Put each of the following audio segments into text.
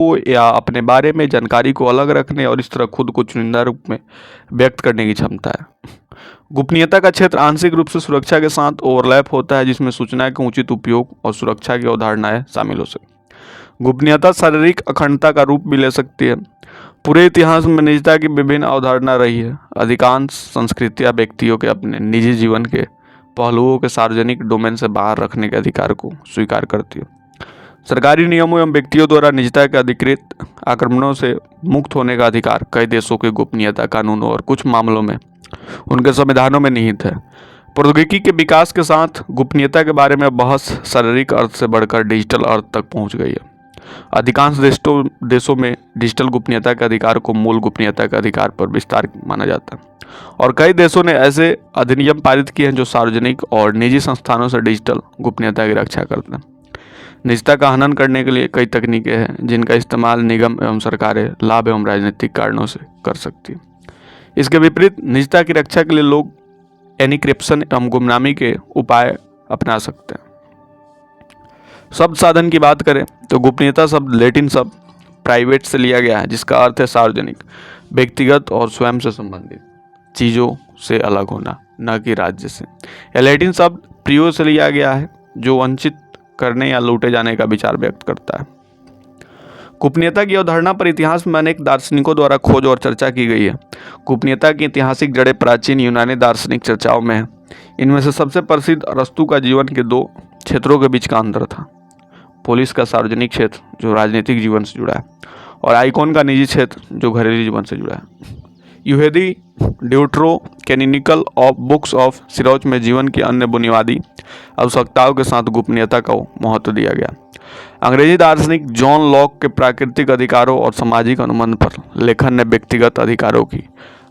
को या अपने बारे में जानकारी को अलग रखने और इस तरह खुद को चुनिंदा रूप में व्यक्त करने की क्षमता है। गोपनीयता का क्षेत्र आंशिक रूप से सुरक्षा के साथ ओवरलैप होता है, जिसमें सूचना के उचित उपयोग और सुरक्षा की अवधारणाएं शामिल हो सकती। गोपनीयता शारीरिक अखंडता का रूप भी ले सकती है। पूरे इतिहास में निजता की विभिन्न अवधारणा रही है। अधिकांश संस्कृतियां व्यक्तियों के अपने निजी जीवन के पहलुओं के सार्वजनिक डोमेन से बाहर रखने के अधिकार को स्वीकार करती है। सरकारी नियमों एवं व्यक्तियों द्वारा निजता के अधिकृत आक्रमणों से मुक्त होने का अधिकार कई देशों के गोपनीयता कानूनों और कुछ मामलों में उनके संविधानों में निहित है। प्रौद्योगिकी के विकास के साथ गोपनीयता के बारे में बहस शारीरिक अर्थ से बढ़कर डिजिटल अर्थ तक पहुंच गई है। अधिकांश देशों में डिजिटल गोपनीयता के अधिकार को मूल गोपनीयता के अधिकार पर विस्तार माना जाता है, और कई देशों ने ऐसे अधिनियम पारित किए हैं जो सार्वजनिक और निजी संस्थानों से डिजिटल गोपनीयता की रक्षा करते हैं। निजता का हनन करने के लिए कई तकनीकें हैं जिनका इस्तेमाल निगम एवं सरकारें लाभ एवं राजनीतिक कारणों से कर सकती हैं। इसके विपरीत निजता की रक्षा के लिए लोग एन्क्रिप्शन एवं गुमनामी के उपाय अपना सकते हैं। शब्द साधन की बात करें तो गोपनीयता शब्द लैटिन शब्द प्राइवेट से लिया गया है, जिसका अर्थ है सार्वजनिक, व्यक्तिगत और स्वयं से संबंधित चीज़ों से अलग होना, न कि राज्य से। यह लैटिन शब्द प्रियो से लिया गया है, जो वंचित करने या लूटे जाने का विचार व्यक्त करता है। गोपनीयता की अवधारणा पर इतिहास में अनेक दार्शनिकों द्वारा खोज और चर्चा की गई है। गोपनीयता की ऐतिहासिक जड़ें प्राचीन यूनानी दार्शनिक चर्चाओं में हैं। इनमें से सबसे प्रसिद्ध अरस्तु का जीवन के दो क्षेत्रों के बीच का अंतर था। पोलिस का सार्वजनिक क्षेत्र जो राजनीतिक जीवन से जुड़ा है, और आइकॉन का निजी क्षेत्र जो घरेलू जीवन से जुड़ा है। यूहेदी ड्यूट्रो कैनिनिकल ऑफ बुक्स ऑफ सिरोच में जीवन की अन्य बुनियादी आवश्यकताओं के साथ गोपनीयता को महत्व दिया गया। अंग्रेजी दार्शनिक जॉन लॉक के प्राकृतिक अधिकारों और सामाजिक अनुबंध पर लेखन ने व्यक्तिगत अधिकारों की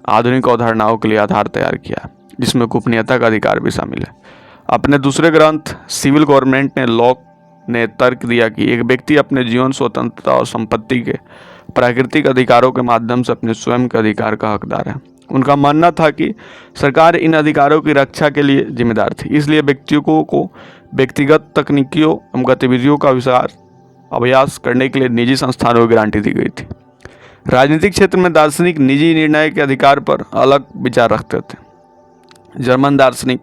आधुनिक अवधारणाओं के लिए आधार तैयार किया, जिसमें गोपनीयता का अधिकार भी शामिल है। अपने दूसरे ग्रंथ सिविल गवर्नमेंट ने लॉक ने तर्क दिया कि एक व्यक्ति अपने जीवन, स्वतंत्रता और संपत्ति के प्राकृतिक अधिकारों के माध्यम से अपने स्वयं के अधिकार का हकदार है। उनका मानना था कि सरकार इन अधिकारों की रक्षा के लिए जिम्मेदार थी, इसलिए व्यक्तियों को व्यक्तिगत तकनीकियों एवं गतिविधियों का अभ्यास करने के लिए निजी संस्थानों की गारंटी दी गई थी। राजनीतिक क्षेत्र में दार्शनिक निजी निर्णय के अधिकार पर अलग विचार रखते थे। जर्मन दार्शनिक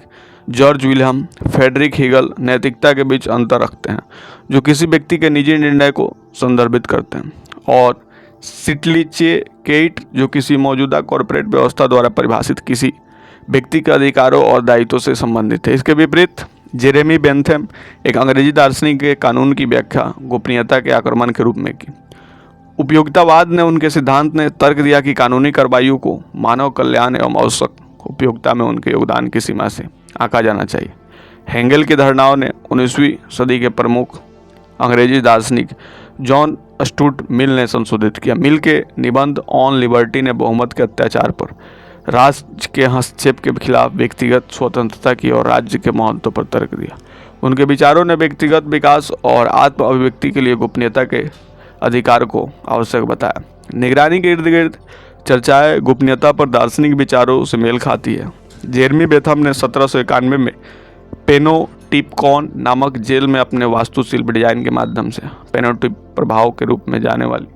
जॉर्ज विल्हेम फ्रेडरिक हीगल नैतिकता के बीच अंतर रखते हैं, जो किसी व्यक्ति के निजी निर्णय को संदर्भित करते हैं, और सिटलिचेकेइट जो किसी मौजूदा कॉर्पोरेट व्यवस्था द्वारा परिभाषित किसी व्यक्ति के अधिकारों और दायित्वों से संबंधित है। इसके विपरीत जेरेमी बेंथम एक अंग्रेजी दार्शनिक के कानून की व्याख्या गोपनीयता के आक्रमण के रूप में की। उपयोगितावाद ने उनके सिद्धांत ने तर्क दिया कि कानूनी कार्रवाइयों को मानव कल्याण एवं आवश्यक उपयोगिता में उनके योगदान की सीमा से आंका जाना चाहिए। हेंगल की धारणाओं ने 19वीं सदी के प्रमुख अंग्रेजी दार्शनिक जॉन स्टुअर्ट मिल ने संशोधित किया। मिल के निबंध ऑन लिबर्टी ने बहुमत के अत्याचार पर, राज्य के हस्तक्षेप के खिलाफ व्यक्तिगत स्वतंत्रता की और राज्य के महत्व पर तर्क दिया। उनके विचारों ने व्यक्तिगत विकास और आत्म अभिव्यक्ति के लिए गोपनीयता के अधिकार को आवश्यक बताया। निगरानी के इर्द गिर्द चर्चाएं गोपनीयता पर दार्शनिक विचारों से मेल खाती है। जेरेमी बेंथम ने 1791 में पेनोटिपकॉन नामक जेल में अपने वास्तुशिल्प डिजाइन के माध्यम से पेनोटिप प्रभाव के रूप में जाने वाली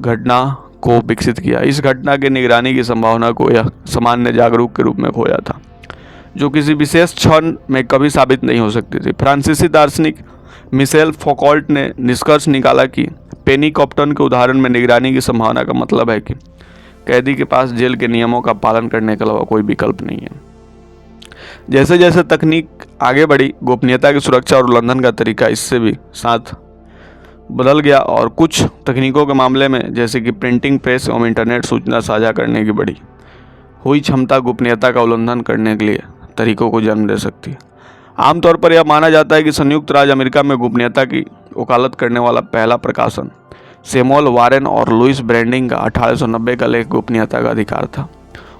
घटना को विकसित किया। इस घटना के निगरानी की संभावना को यह सामान्य जागरूक के रूप में खोया था, जो किसी विशेष क्षण में कभी साबित नहीं हो सकती थी। फ्रांसीसी दार्शनिक मिशेल फौकॉल्ट ने निष्कर्ष निकाला कि पेनिकॉप्टन के उदाहरण में निगरानी की संभावना का मतलब है कि कैदी के पास जेल के नियमों का पालन करने के अलावा कोई विकल्प नहीं है। जैसे जैसे तकनीक आगे बढ़ी, गोपनीयता की सुरक्षा और उल्लंघन का तरीका इससे भी साथ बदल गया, और कुछ तकनीकों के मामले में जैसे कि प्रिंटिंग प्रेस एवं इंटरनेट सूचना साझा करने की बढ़ी हुई क्षमता गोपनीयता का उल्लंघन करने के लिए तरीकों को जन्म दे सकती है। आमतौर पर यह माना जाता है कि संयुक्त राज्य अमेरिका में गोपनीयता की वकालत करने वाला पहला प्रकाशन सैमुअल वारेन और लुइस ब्रैंडिंग का 1890 का लेख गोपनीयता का अधिकार था,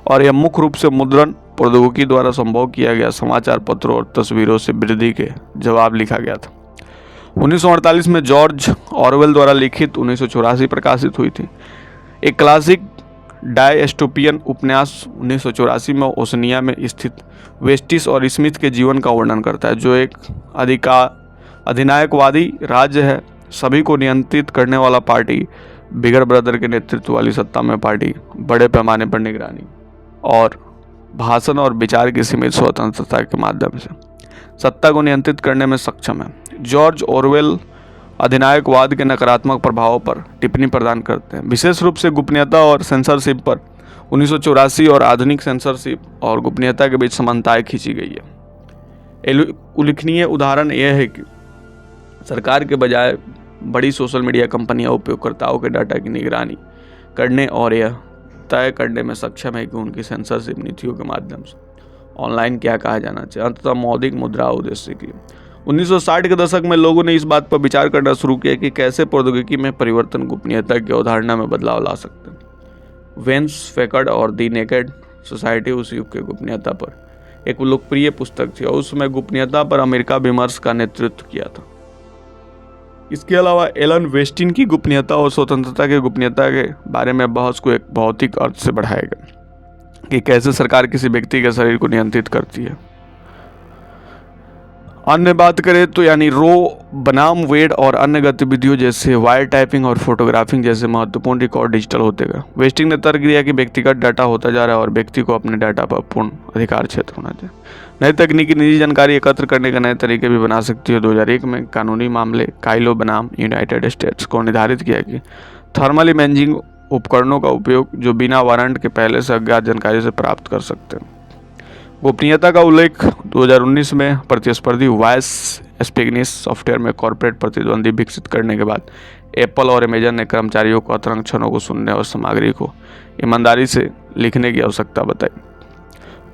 और यह मुख्य रूप से मुद्रण प्रौद्योगिकी द्वारा संभव किया गया समाचार पत्रों और तस्वीरों से वृद्धि के जवाब लिखा गया था। 1948 में जॉर्ज ऑरवेल द्वारा लिखित 1984 प्रकाशित हुई थी। एक क्लासिक डायस्टोपियन उपन्यास 1984 में ओसनिया में स्थित वेस्टिस और स्मिथ के जीवन का वर्णन करता है, जो एक अधिनायकवादी राज्य है सभी को नियंत्रित करने वाला पार्टी, बिगर ब्रदर के नेतृत्व वाली सत्ता में पार्टी, बड़े पैमाने पर निगरानी और भाषण और विचार की सीमित स्वतंत्रता के माध्यम से सत्ता को नियंत्रित करने में सक्षम है। जॉर्ज ऑरवेल अधिनायकवाद के नकारात्मक प्रभावों पर टिप्पणी प्रदान करते हैं, विशेष रूप से गोपनीयता और सेंसरशिप पर 1984 और आधुनिक सेंसरशिप और गोपनीयता के बीच समानताएं खींची गई है। उल्लेखनीय उदाहरण यह है कि सरकार के बजाय बड़ी सोशल मीडिया कंपनियां उपयोगकर्ताओं के डाटा की निगरानी करने और यह तय करने में सक्षम है कि उनकी सेंसरशिप नीतियों के माध्यम से ऑनलाइन क्या कहा जाना चाहिए। अंततः मौलिक मुद्रा उद्देश्य के लिए 1960 के दशक में लोगों ने इस बात पर विचार करना शुरू किया कि कैसे प्रौद्योगिकी में परिवर्तन गोपनीयता की अवधारणा में बदलाव ला सकते हैं। वेंस फेकर्ड और दी नेकेड सोसाइटी उस युग के गोपनीयता पर एक लोकप्रिय पुस्तक थी और उस समय गोपनीयता पर अमेरिका विमर्श का नेतृत्व किया था। इसके अलावा एलन वेस्टिन की गोपनीयता और स्वतंत्रता के गोपनीयता के बारे में बहस को एक भौतिक अर्थ से बढ़ाएगा कि कैसे सरकार किसी व्यक्ति के शरीर को नियंत्रित करती है। अन्य बात करें तो यानी रो बनाम वेड और अन्य गतिविधियों जैसे वायर टाइपिंग और फोटोग्राफिंग जैसे महत्वपूर्ण रिकॉर्ड डिजिटल होते गए। वेस्टिंग ने तर्क दिया कि व्यक्तिगत डाटा होता जा रहा है और व्यक्ति को अपने डाटा पर पूर्ण अधिकार क्षेत्र होना चाहिए। नई तकनीकी निजी जानकारी एकत्र करने के नए तरीके भी बना सकती है। 2001 में कानूनी मामले काइलो बनाम यूनाइटेड स्टेट्स को निर्धारित किया कि थर्मल इमेजिंग उपकरणों का उपयोग जो बिना वारंट के पहले से अज्ञात जानकारी से प्राप्त कर सकते हैं। गोपनीयता का उल्लेख 2019 में प्रतिस्पर्धी वॉइस स्पीकिंग सॉफ्टवेयर में कॉर्पोरेट प्रतिद्वंदी विकसित करने के बाद एप्पल और अमेजन ने कर्मचारियों को अंतरंग क्षणों को सुनने और सामग्री को ईमानदारी से लिखने की आवश्यकता बताई।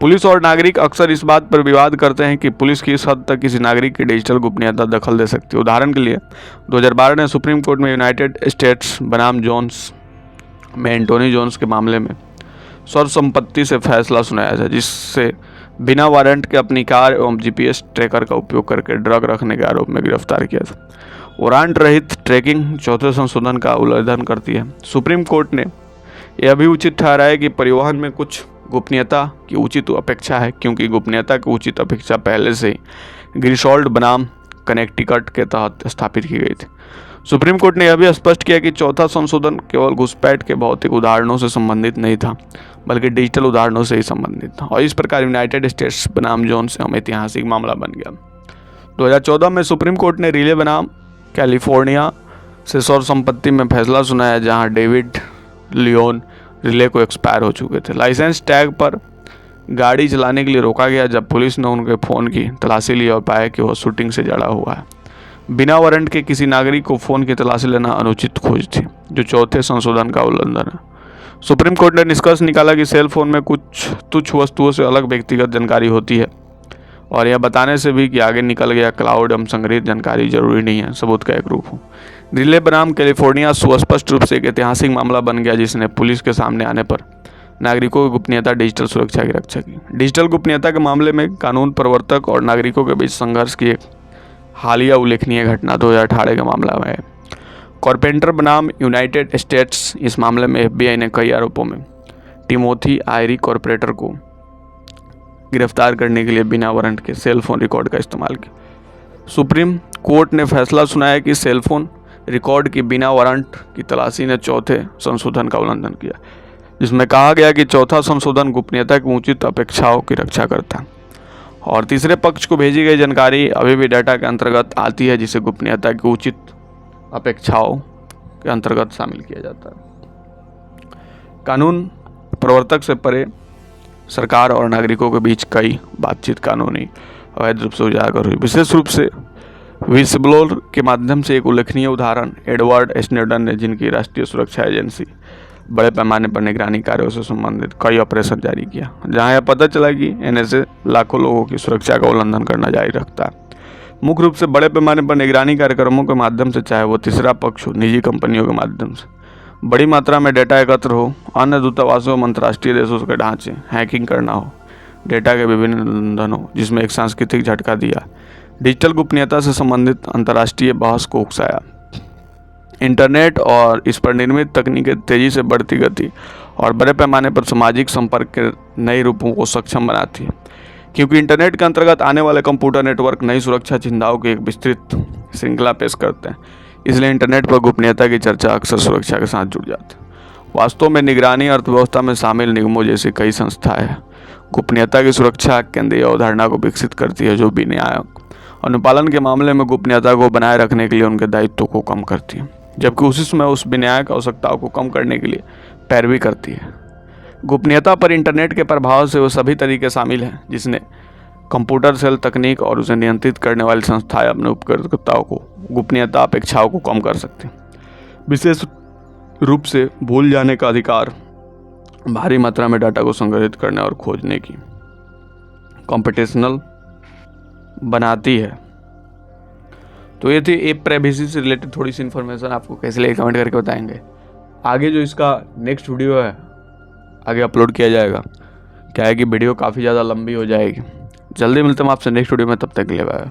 पुलिस और नागरिक अक्सर इस बात पर विवाद करते हैं कि पुलिस किस हद तक किसी नागरिक की डिजिटल गोपनीयता दखल दे सकती है। उदाहरण के लिए 2012 ने सुप्रीम कोर्ट में यूनाइटेड स्टेट्स बनाम जोन्स में एंटोनी जोन्स के मामले में सर्वसम्मति से फैसला सुनाया था, जिससे बिना वारंट के अपनी कार एवं जीपीएस ट्रैकर का उपयोग करके ड्रग रखने के आरोप में गिरफ्तार किया था। वारंट रहित ट्रैकिंग चौथे संशोधन का उल्लंघन करती है। सुप्रीम कोर्ट ने यह भी उचित ठहराया कि परिवहन में कुछ गोपनीयता की उचित अपेक्षा है, क्योंकि गोपनीयता की उचित अपेक्षा पहले से ही ग्रिशोल्ड बनाम कनेक्टिकट के तहत स्थापित की गई थी। सुप्रीम कोर्ट ने यह भी स्पष्ट किया कि चौथा संशोधन केवल घुसपैठ के भौतिक उदाहरणों से संबंधित नहीं था, बल्कि डिजिटल उदाहरणों से ही संबंधित था और इस प्रकार यूनाइटेड स्टेट्स बनाम जोन्स ऐतिहासिक मामला बन गया। 2014 में सुप्रीम कोर्ट ने रिले बनाम कैलिफोर्निया से सर्वसम्मति में फैसला सुनाया, जहां डेविड लियोन रिले को एक्सपायर हो चुके थे। लाइसेंस टैग पर गाड़ी चलाने के लिए रोका गया जब पुलिस ने उनके फ़ोन की तलाशी ली और पाया कि वह शूटिंग से जड़ा हुआ है। बिना वारंट के किसी नागरिक को फ़ोन की तलाशी लेना अनुचित खोज थी, जो चौथे संशोधन का उल्लंघन है। सुप्रीम कोर्ट ने निष्कर्ष निकाला कि सेल फोन में कुछ तुच्छ वस्तुओं से अलग व्यक्तिगत जानकारी होती है और यह बताने से भी कि आगे निकल गया क्लाउड एवं संग्रहित जानकारी जरूरी नहीं है सबूत का एक रूप हो। रिले बनाम कैलिफोर्निया सुस्पष्ट रूप से एक ऐतिहासिक मामला बन गया, जिसने पुलिस के सामने आने पर नागरिकों की गोपनीयता डिजिटल सुरक्षा की रक्षा की। डिजिटल गोपनीयता के मामले में कानून प्रवर्तक और नागरिकों के बीच संघर्ष की एक हालिया उल्लेखनीय घटना 2018 का मामला है। कारपेंटर बनाम यूनाइटेड स्टेट्स। इस मामले में FBI ने कई आरोपों में टिमोथी आयरी कारपेंटर को गिरफ्तार करने के लिए बिना वारंट के सेल फोन रिकॉर्ड का इस्तेमाल किया। सुप्रीम कोर्ट ने फैसला सुनाया कि सेल फोन रिकॉर्ड की बिना वारंट की तलाशी ने चौथे संशोधन का उल्लंघन किया, जिसमें कहा गया कि चौथा संशोधन गोपनीयता की उचित अपेक्षाओं की रक्षा करता है और तीसरे पक्ष को भेजी गई जानकारी अभी भी डाटा के अंतर्गत आती है, जिसे गोपनीयता की उचित अपेक्षाओं के अंतर्गत शामिल किया जाता है। कानून प्रवर्तक से परे सरकार और नागरिकों के बीच कई बातचीत कानूनी अवैध रूप से उजागर हुई, विशेष रूप से विस्लब्लोअर के माध्यम से। एक उल्लेखनीय उदाहरण एडवर्ड स्नोडेन ने, जिनकी राष्ट्रीय सुरक्षा एजेंसी बड़े पैमाने पर निगरानी कार्यों से संबंधित कई ऑपरेशन जारी किया, जहां यह पता चला कि NSA लाखों लोगों की सुरक्षा का उल्लंघन करना जारी रखता है। मुख्य रूप से बड़े पैमाने पर निगरानी कार्यक्रमों के माध्यम से, चाहे वो तीसरा पक्ष हो, निजी कंपनियों के माध्यम से बड़ी मात्रा में डेटा एकत्र हो, अन्य दूतावासों एवं अंतर्राष्ट्रीय देशों के ढांचे हैकिंग करना हो, डेटा के विभिन्न उल्लंघन हो, जिसमें एक सांस्कृतिक झटका दिया। डिजिटल गोपनीयता से संबंधित अंतर्राष्ट्रीय बहस को उकसाया। इंटरनेट और इस पर निर्मित तकनीकें तेजी से बढ़ती गति और बड़े पैमाने पर सामाजिक संपर्क के नए रूपों को सक्षम बनाती है, क्योंकि इंटरनेट के अंतर्गत आने वाले कंप्यूटर नेटवर्क नई सुरक्षा चिंताओं की एक विस्तृत श्रृंखला पेश करते हैं। इसलिए इंटरनेट पर गोपनीयता की चर्चा अक्सर सुरक्षा के साथ जुड़ जाती है। वास्तव में निगरानी अर्थव्यवस्था में शामिल निगमों जैसी कई संस्थाएं गोपनीयता की सुरक्षा केंद्रीय अवधारणा को विकसित करती है, जो विनियामक अनुपालन के मामले में गोपनीयता को बनाए रखने के लिए उनके दायित्व को कम करती है, जबकि उसी समय उस विनियामक आवश्यकताओं को कम करने के लिए पैरवी करती है। गोपनीयता पर इंटरनेट के प्रभाव से वो सभी तरीके शामिल हैं जिसने कंप्यूटर सेल तकनीक और उसे नियंत्रित करने वाली संस्थाएं अपने उपयोगकर्ताओं को गोपनीयता अपेक्षाओं को कम कर सकती हैं। विशेष रूप से भूल जाने का अधिकार, भारी मात्रा में डाटा को संग्रहित करने और खोजने की कॉम्पिटिशनल बनाती है। तो ये थी ऐप प्राइवेसी से रिलेटेड थोड़ी सी इन्फॉर्मेशन। आपको कैसे लगी कमेंट करके बताएंगे। आगे जो इसका नेक्स्ट वीडियो है आगे अपलोड किया जाएगा। क्या है कि वीडियो काफ़ी ज़्यादा लंबी हो जाएगी। जल्दी मिलते हैं आपसे नेक्स्ट वीडियो में, तब तक के लिए बाय।